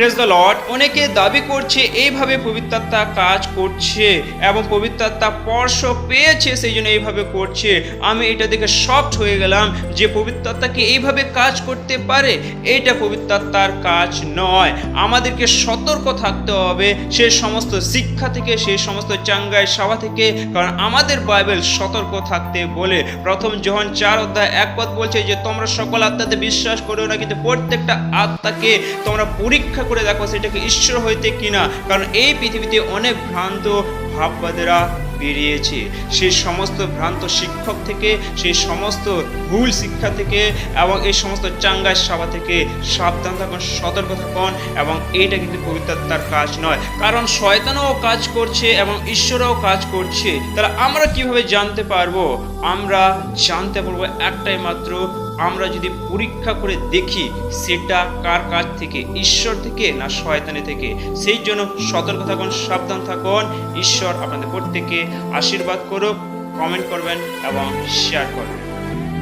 Praise the Lord. অনেকে দাবি করছে এইভাবে পবিত্র আত্মা কাজ করছে এবং পবিত্র আত্মা স্পর্শ পেয়েছে, সেই জন্য এইভাবে করছে। আমি এটা দেখে শকড হয়ে গেলাম যে পবিত্র আত্মা কি এইভাবে কাজ করতে পারে? এইটা পবিত্র আত্মার কাজ নয়। আমাদেরকে সতর্ক থাকতে হবে সেই সমস্ত শিক্ষা থেকে, সেই সমস্ত চাঙ্গাই সভা থেকে, কারণ আমাদের বাইবেল সতর্ক থাকতে বলে। প্রথম যোহন 4:1 বলছে যে তোমরা সকল আত্মাতে বিশ্বাস করো না, কিন্তু প্রত্যেকটা আত্মাকে তোমরা পরীক্ষা করে দেখো সেটাকে ঈশ্বর হইতে কিনা, কারণ এই পৃথিবীতে অনেক ভ্রান্ত ভাববাদেরা বেরিয়েছে। সেই সমস্ত ভ্রান্ত শিক্ষক থেকে, সেই সমস্ত ভুল শিক্ষা থেকে এবং এই সমস্ত চাঙ্গাই সভা থেকে সাবধান থাকুন, সতর্ক থাকুন। এবং এইটা কিন্তু পবিত্র আত্মার কাজ নয়, কারণ শয়তানও কাজ করছে এবং ঈশ্বরও কাজ করছে। তাহলে আমরা কিভাবে জানতে পারবো? আমরা জানতে পারবো একটাই মাত্র, আমরা যদি পরীক্ষা করে দেখি সেটা কার কাছ থেকে, ঈশ্বর থেকে না শয়তানি থেকে। সেই জন্য সতর্ক থাকুন, সাবধান থাকুন। ঈশ্বর আপনাদের প্রত্যেককে আশীর্বাদ করুক। কমেন্ট করবেন এবং শেয়ার করবেন।